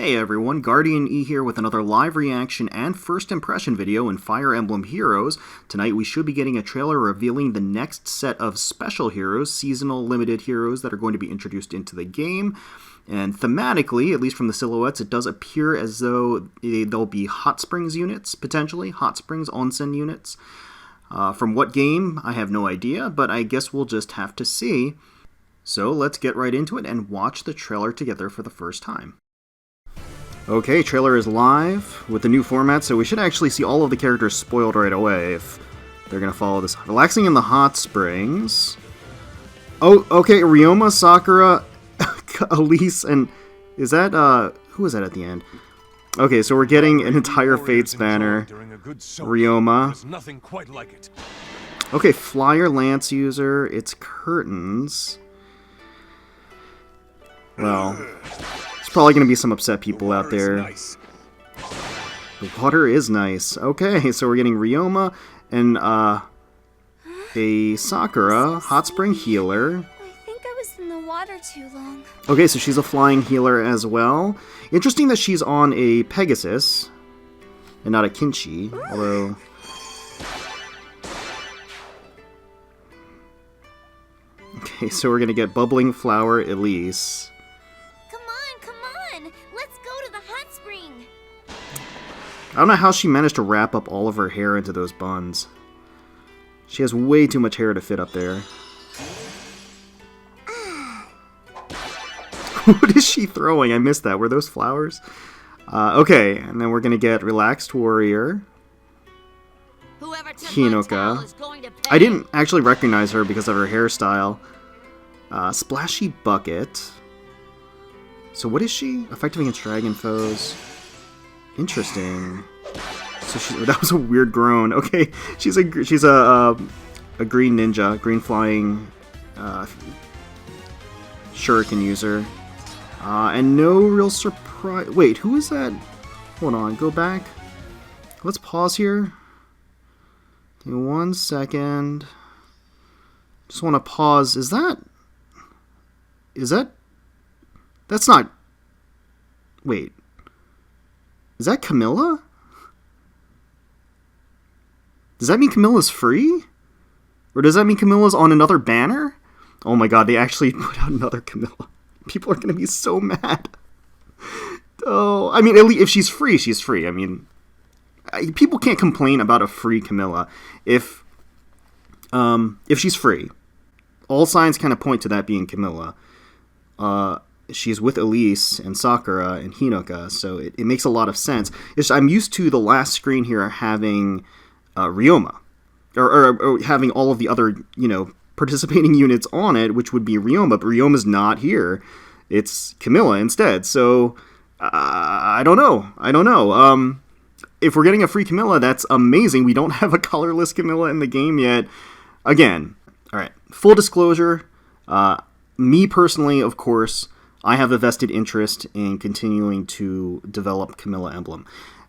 Hey everyone, GuardianE here with another live reaction and first impression video in Fire Emblem Heroes. Tonight we should be getting a trailer revealing the next set of special heroes, seasonal limited heroes that are going to be introduced into the game. And thematically, at least from the silhouettes, it does appear as though there'll be Hot Springs units, potentially. Hot Springs Onsen units. From what game, I have no idea, but I guess we'll just have to see. So let's get right into it and watch the trailer together for the first time. Okay, trailer is live with the new format, so we should actually see all of the characters spoiled right away if they're going to follow this. Relaxing in the Hot Springs. Oh, okay, Ryoma, Sakura, Elise, and is that, who was that at the end? Okay, so we're getting an entire Fates banner. Ryoma. Nothing quite like it. Okay, Flyer Lance user, it's curtains. Well, there's probably going to be some upset people out there. Nice. The water is nice. Okay, so we're getting Ryoma and a Sakura, Hot Spring Healer. I think I was in the water too long. Okay, so she's a flying healer as well. Interesting that she's on a Pegasus and not a Kinchi, although... Okay, so we're going to get Bubbling Flower Elise. Let's go to the hot spring. I don't know how she managed to wrap up all of her hair into those buns. She has way too much hair to fit up there. What is she throwing? I missed that. Were those flowers? Okay, and then we're going to get Relaxed Warrior. Honoka. I didn't actually recognize her because of her hairstyle. Splashy Bucket. So what is she? Effective against dragon foes. Interesting. So that was a weird groan. Okay, she's a green ninja, green flying shuriken user, and no real surprise. Wait, who is that? Hold on, go back. Let's pause here. Give me 1 second. Just want to pause. Is that? That's not... Wait. Is that Camilla? Does that mean Camilla's free? Or does that mean Camilla's on another banner? Oh my god, they actually put out another Camilla. People are going to be so mad. Oh, I mean, at least if she's free, she's free. I mean, people can't complain about a free Camilla if she's free. All signs kind of point to that being Camilla. She's with Elise and Sakura and Honoka, so it makes a lot of sense. I'm used to the last screen here having Ryoma, or having all of the other, participating units on it, which would be Ryoma, but Ryoma's not here. It's Camilla instead, so I don't know. If we're getting a free Camilla, that's amazing. We don't have a colorless Camilla in the game yet. Again, alright, full disclosure, me personally, of course, I have a vested interest in continuing to develop Camilla Emblem.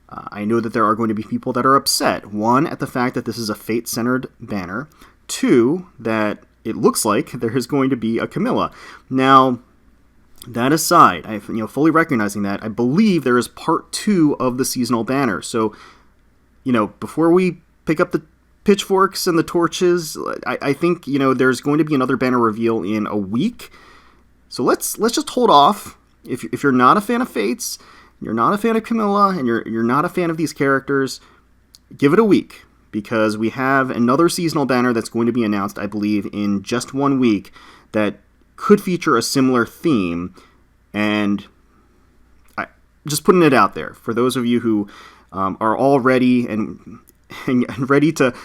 I know that there are going to be people that are upset. One, at the fact that this is a Fate-centered banner. Two, that it looks like there is going to be a Camilla. Now, that aside, I fully recognizing that, I believe there is part 2 of the seasonal banner. So, before we pick up the pitchforks and the torches, I think, there's going to be another banner reveal in a week. So let's just hold off. If you're not a fan of Fates, you're not a fan of Camilla, and you're not a fan of these characters, give it a week, because we have another seasonal banner that's going to be announced, I believe, in just 1 week that could feature a similar theme. And just putting it out there for those of you who are all ready and ready to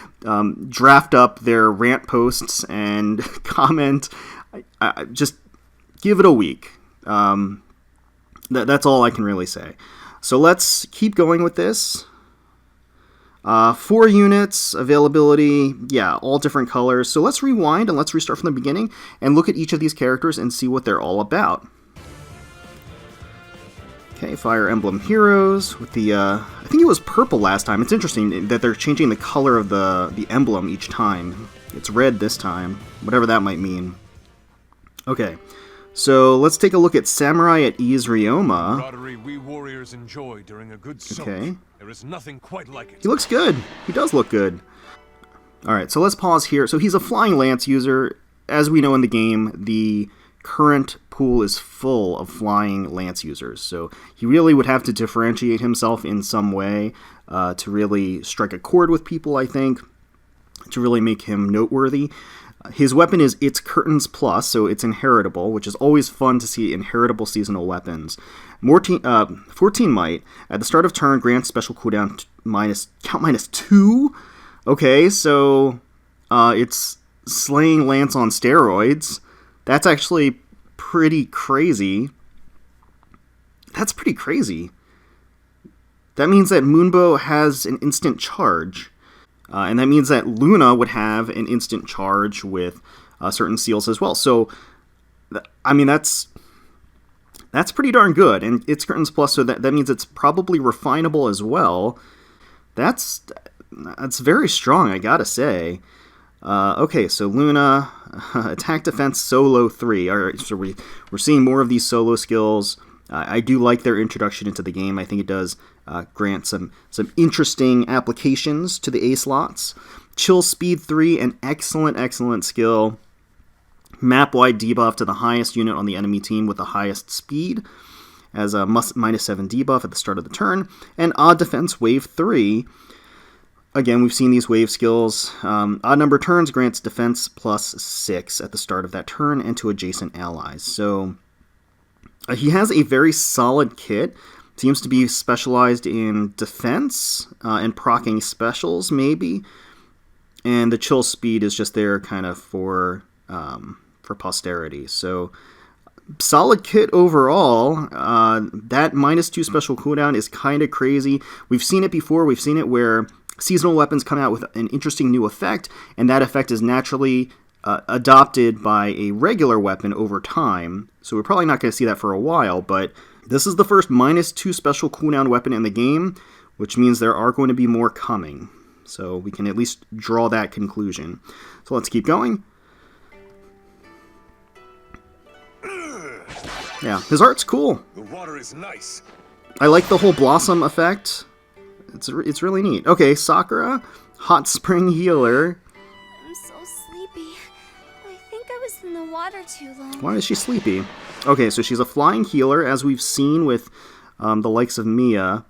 draft up their rant posts and comment. Just give it a week. That's all I can really say. So let's keep going with this. 4 units, availability, yeah, all different colors. So let's rewind and let's restart from the beginning and look at each of these characters and see what they're all about. Okay, Fire Emblem Heroes with the, I think it was purple last time. It's interesting that they're changing the color of the emblem each time. It's red this time, whatever that might mean. Okay, So let's take a look at Samurai at Ease Ryoma. Camaraderie we warriors enjoy during a good soak. Okay. There is nothing quite like it. He looks good. He does look good. Alright, so let's pause here. So he's a Flying Lance user. As we know in the game, the current pool is full of Flying Lance users. So he really would have to differentiate himself in some way to really strike a chord with people, I think, to really make him noteworthy. His weapon is It's Curtains Plus, so it's inheritable, which is always fun to see inheritable seasonal weapons. 14 Might. At the start of turn, grants special cooldown count -2. Okay, so it's Slaying Lance on steroids. That's actually pretty crazy. That's pretty crazy. That means that Moonbow has an instant charge. And that means that Luna would have an instant charge with certain seals as well. So, I mean, that's pretty darn good. And it's Curtains Plus, so that means it's probably refinable as well. That's very strong, I gotta say. Okay, so Luna, attack defense solo 3. Alright, so we're seeing more of these solo skills. I do like their introduction into the game. I think it does grant some interesting applications to the A slots. Chill Speed 3, an excellent skill. Map-wide debuff to the highest unit on the enemy team with the highest speed, as a -7 debuff at the start of the turn. And Odd Defense Wave 3. Again, we've seen these wave skills. Odd number turns grants defense +6 at the start of that turn and to adjacent allies. So he has a very solid kit. Seems to be specialized in defense and proccing specials, maybe. And the chill speed is just there kind of for posterity. So solid kit overall. That -2 special cooldown is kind of crazy. We've seen it before. We've seen it where seasonal weapons come out with an interesting new effect, and that effect is naturally adopted by a regular weapon over time. So we're probably not going to see that for a while, but this is the first -2 special cooldown weapon in the game, which means there are going to be more coming. So we can at least draw that conclusion. So let's keep going. Yeah, his art's cool. The water is nice. I like the whole blossom effect. It's really neat. Okay, Sakura, Hot Spring Healer. I'm so sleepy. I think I was in the water too long. Why is she sleepy? Okay, so she's a flying healer, as we've seen with the likes of Mia.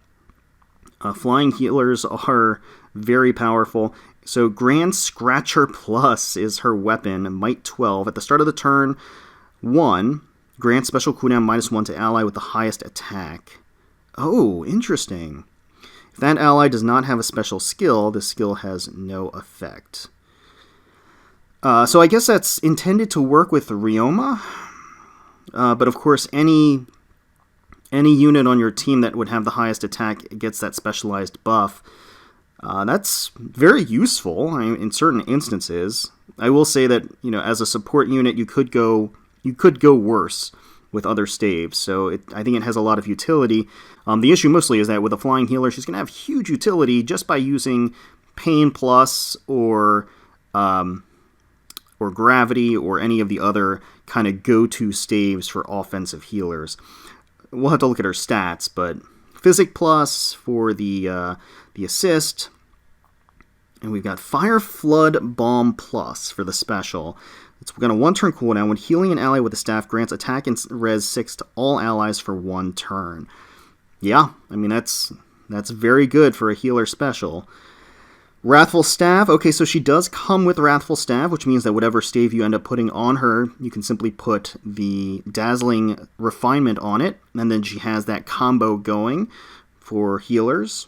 Flying healers are very powerful. So Grand Scratcher Plus is her weapon, Might 12. At the start of the turn, 1, grant special cooldown -1 to ally with the highest attack. Oh, interesting. If that ally does not have a special skill, the skill has no effect. So I guess that's intended to work with Ryoma. But of course, any unit on your team that would have the highest attack gets that specialized buff. That's very useful in certain instances. I will say that, as a support unit, you could go worse with other staves, so I think it has a lot of utility. The issue mostly is that with a flying healer, she's going to have huge utility just by using Pain Plus or Gravity or any of the other kind of go-to staves for offensive healers. We'll have to look at her stats, but Physic Plus for the assist, and we've got Fire Flood Bomb Plus for the special. It's got a 1-turn cooldown. When healing an ally with a staff, grants attack and res 6 to all allies for 1 turn. Yeah, I mean, that's very good for a healer special. Wrathful Staff. Okay, so she does come with Wrathful Staff, which means that whatever stave you end up putting on her, you can simply put the Dazzling Refinement on it, and then she has that combo going for healers.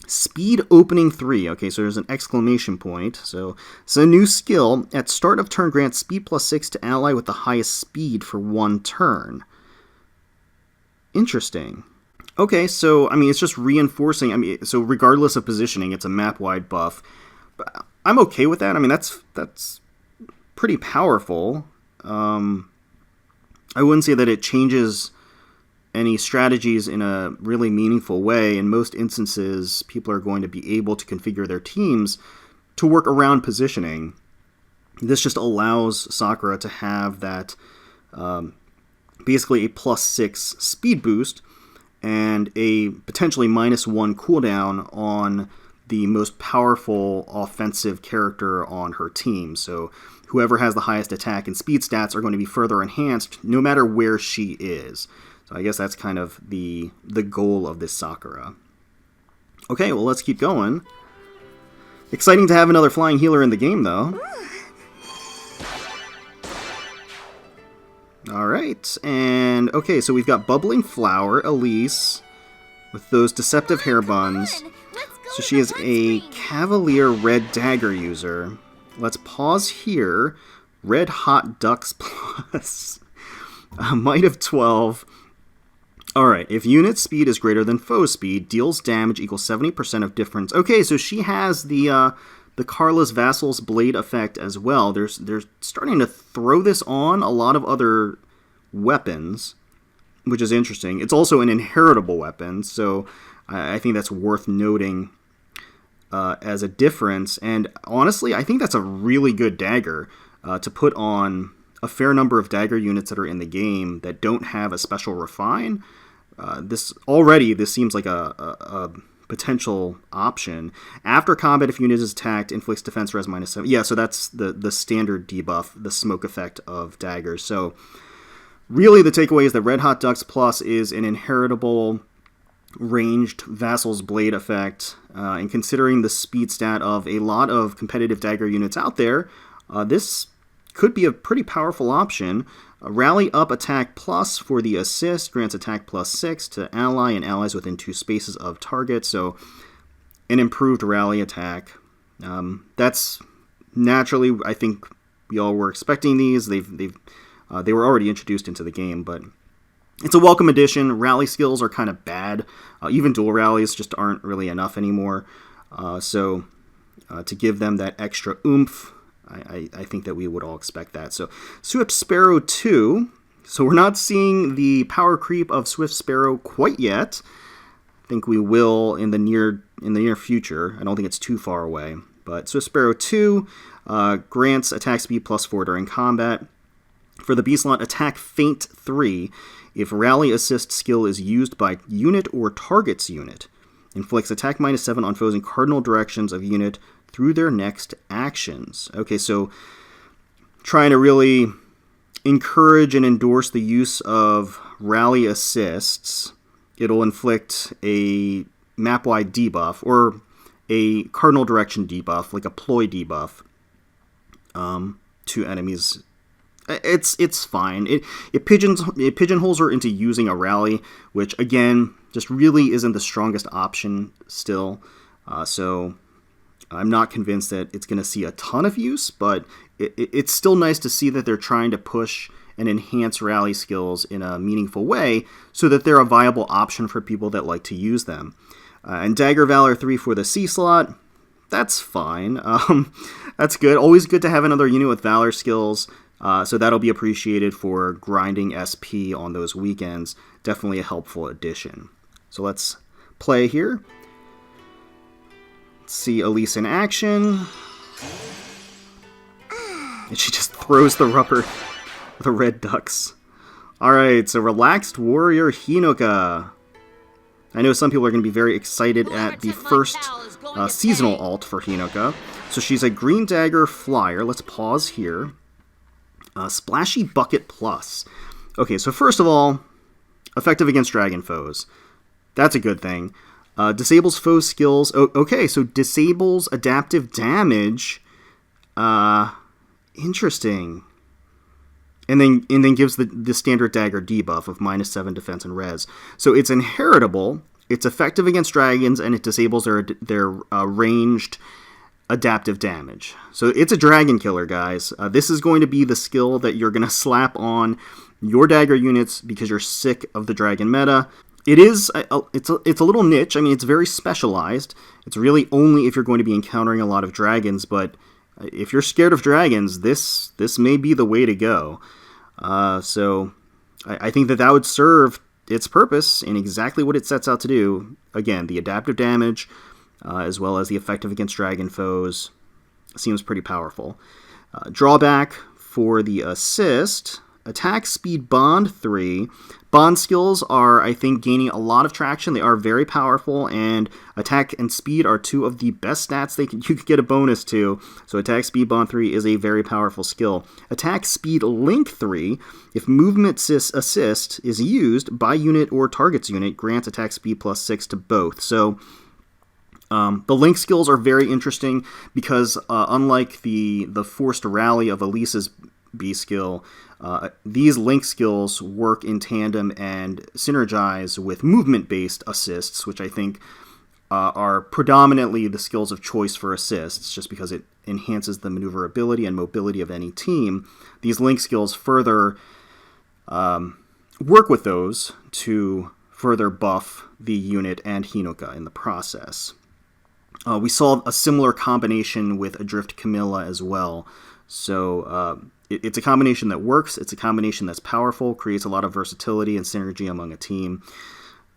Speed Opening 3. Okay, so there's an exclamation point. So it's a new skill. At start of turn, grants speed +6 to ally with the highest speed for 1 turn. Interesting. Okay, so, I mean, it's just reinforcing. So regardless of positioning, it's a map-wide buff. But I'm okay with that. I mean, that's pretty powerful. I wouldn't say that it changes any strategies in a really meaningful way. In most instances, people are going to be able to configure their teams to work around positioning. This just allows Sakura to have that basically a +6 speed boost and a potentially -1 cooldown on the most powerful offensive character on her team. So whoever has the highest attack and speed stats are going to be further enhanced no matter where she is. So I guess that's kind of the goal of this Sakura. Okay, well, let's keep going. Exciting to have another flying healer in the game, though. Alright, and okay, so we've got Bubbling Flower, Elise, with those deceptive hair buns. So she is a Cavalier Red Dagger user. Let's pause here. Red Hot Ducks Plus. Might of 12. Alright, if unit speed is greater than foe speed, deals damage equals 70% of difference. Okay, so she has the Carla's Vassal's Blade effect as well. They're starting to throw this on a lot of other weapons, which is interesting. It's also an inheritable weapon, so I think that's worth noting as a difference. And honestly, I think that's a really good dagger to put on a fair number of dagger units that are in the game that don't have a special refine. This seems like a potential option. After combat, if unit is attacked, inflicts defense res -7. Yeah, so that's the standard debuff, the smoke effect of daggers. So really the takeaway is that Red Hot Ducks Plus is an inheritable ranged Vassal's Blade effect. And considering the speed stat of a lot of competitive dagger units out there, this could be a pretty powerful option. Rally Up Attack Plus for the assist grants attack +6 to ally and allies within 2 spaces of target, so an improved rally attack. That's naturally, I think we all were expecting these. They were already introduced into the game, but it's a welcome addition. Rally skills are kind of bad. Even dual rallies just aren't really enough anymore. So to give them that extra oomph, I think that we would all expect that. So Swift Sparrow 2. So we're not seeing the power creep of Swift Sparrow quite yet. I think we will in the near future. I don't think it's too far away. But Swift Sparrow 2 grants attack speed +4 during combat. For the B-slot, attack feint 3. If rally assist skill is used by unit or target's unit, inflicts attack -7 on foes in cardinal directions of unit through their next actions. Okay, so trying to really encourage and endorse the use of rally assists. It'll inflict a map-wide debuff or a cardinal direction debuff, like a ploy debuff, to enemies. It's fine. It pigeonholes her into using a rally, which again just really isn't the strongest option still. So I'm not convinced that it's going to see a ton of use, but it's still nice to see that they're trying to push and enhance rally skills in a meaningful way so that they're a viable option for people that like to use them. And Dagger Valor 3 for the C slot, that's fine. That's good. Always good to have another unit with Valor skills, so that'll be appreciated for grinding SP on those weekends. Definitely a helpful addition. So let's play here. See Elise in action. And she just throws the rubber, the red ducks. Alright, so Relaxed Warrior Honoka. I know some people are going to be very excited at the first seasonal alt for Honoka. So she's a green dagger flyer. Let's pause here. Splashy Bucket Plus. Okay, so first of all, effective against dragon foes. That's a good thing. Disables foe skills. Okay, so disables adaptive damage. Interesting. And then gives the standard dagger debuff of -7 defense and res. So it's inheritable. It's effective against dragons, and it disables their ranged adaptive damage. So it's a dragon killer, guys. This is going to be the skill that you're going to slap on your dagger units because you're sick of the dragon meta. It's a little niche. I mean, it's very specialized. It's really only if you're going to be encountering a lot of dragons, but if you're scared of dragons, this may be the way to go. So I think that would serve its purpose in exactly what it sets out to do. Again, the adaptive damage, as well as the effective against dragon foes, seems pretty powerful. Drawback for the assist. attack speed bond 3. Bond skills are, I think, gaining a lot of traction. They are very powerful, and attack and speed are two of the best stats you could get a bonus to. So attack speed bond 3 is a very powerful skill. Attack speed link 3, if movement assist is used by unit or target's unit, grants attack speed +6 to both. So the link skills are very interesting because unlike the forced rally of Elise's B skill, these link skills work in tandem and synergize with movement-based assists, which I think are predominantly the skills of choice for assists, just because it enhances the maneuverability and mobility of any team. These link skills further work with those to further buff the unit and Honoka in the process. We saw a similar combination with Adrift Camilla as well. So it's a combination that works, it's a combination that's powerful, creates a lot of versatility and synergy among a team.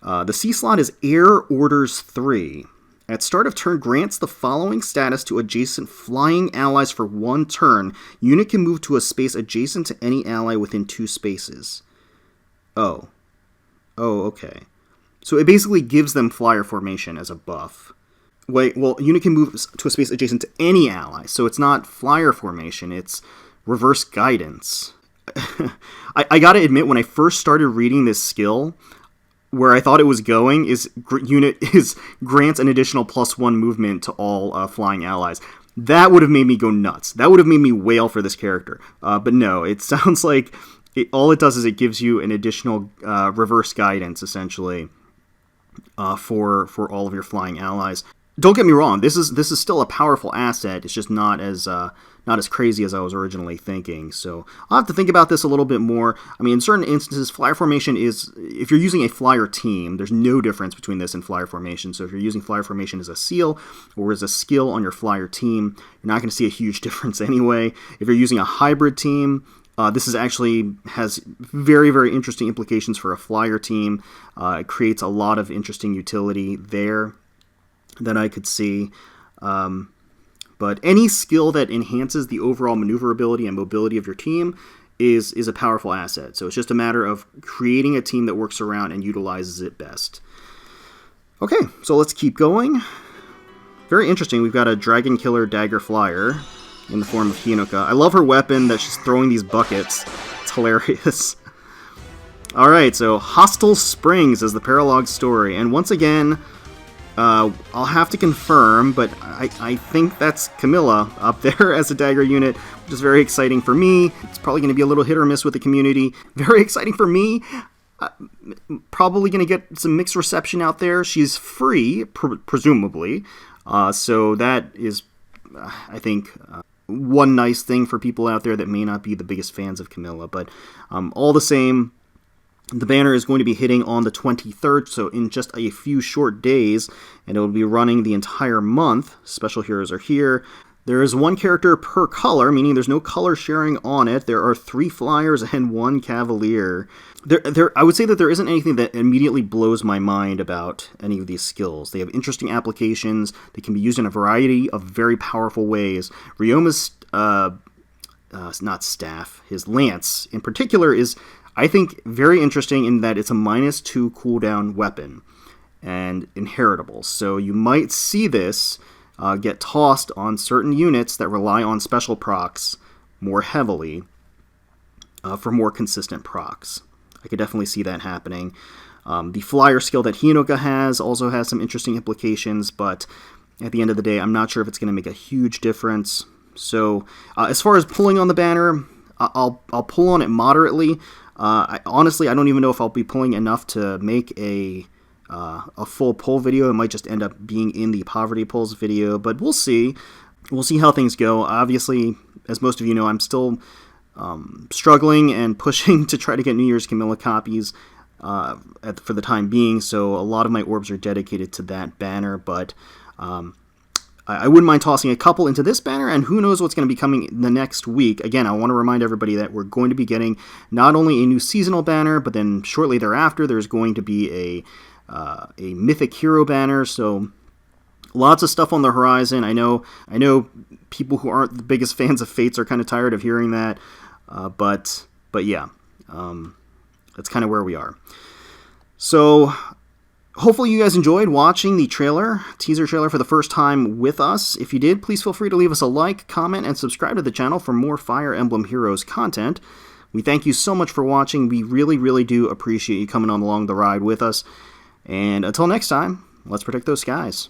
The C slot is Air Orders 3. At start of turn, grants the following status to adjacent flying allies for 1 turn. Unit can move to a space adjacent to any ally within 2 spaces. Oh, okay. So it basically gives them flyer formation as a buff. Wait, well, unit can move to a space adjacent to any ally, so it's not flyer formation, it's reverse guidance. I gotta admit, when I first started reading this skill, where I thought it was going is grants an additional +1 movement to all flying allies. That would have made me go nuts. That would have made me wail for this character. But no, it sounds like all it does is it gives you an additional reverse guidance, essentially, for all of your flying allies. Don't get me wrong. This is still a powerful asset. It's just not as crazy as I was originally thinking. So I'll have to think about this a little bit more. I mean, in certain instances, flyer formation is, if you're using a flyer team, there's no difference between this and flyer formation. So if you're using flyer formation as a seal or as a skill on your flyer team, you're not going to see a huge difference anyway. If you're using a hybrid team, this is actually has very, very interesting implications for a flyer team. It creates a lot of interesting utility there that I could see. But any skill that enhances the overall maneuverability and mobility of your team is a powerful asset. So it's just a matter of creating a team that works around and utilizes it best. Okay, so let's keep going. Very interesting. We've got a Dragon Killer Dagger Flyer in the form of Honoka. I love her weapon that she's throwing these buckets. It's hilarious. Alright, so Hostile Springs is the paralogue story. And once again, I'll have to confirm, but I think that's Camilla up there as a dagger unit, which is very exciting for me. It's probably going to be a little hit or miss with the community. Very exciting for me. Probably going to get some mixed reception out there. She's free, presumably. So that is, I think, one nice thing for people out there that may not be the biggest fans of Camilla. But all the same, the banner is going to be hitting on the 23rd, so in just a few short days, and it will be running the entire month. Special heroes are here. There is 1 character per color, meaning there's no color sharing on it. There are 3 flyers and 1 cavalier. I would say that there isn't anything that immediately blows my mind about any of these skills. They have interesting applications. They can be used in a variety of very powerful ways. Ryoma's, not staff, his lance in particular is, I think, very interesting in that it's a -2 cooldown weapon and inheritable. So you might see this get tossed on certain units that rely on special procs more heavily for more consistent procs. I could definitely see that happening. The flyer skill that Honoka has also has some interesting implications, but at the end of the day, I'm not sure if it's going to make a huge difference. So as far as pulling on the banner, I'll pull on it moderately. Honestly, I don't even know if I'll be pulling enough to make a full pull video. It might just end up being in the poverty pulls video, but we'll see. We'll see how things go. Obviously, as most of you know, I'm still struggling and pushing to try to get New Year's Camilla copies for the time being, so a lot of my orbs are dedicated to that banner, but I wouldn't mind tossing a couple into this banner, and who knows what's going to be coming the next week. Again, I want to remind everybody that we're going to be getting not only a new seasonal banner, but then shortly thereafter, there's going to be a Mythic Hero banner, so lots of stuff on the horizon. I know people who aren't the biggest fans of Fates are kind of tired of hearing that, but yeah, That's kind of where we are. So hopefully you guys enjoyed watching the teaser trailer for the first time with us. If you did, please feel free to leave us a like, comment, and subscribe to the channel for more Fire Emblem Heroes content. We thank you so much for watching. We really, really do appreciate you coming on along the ride with us. And until next time, let's protect those skies.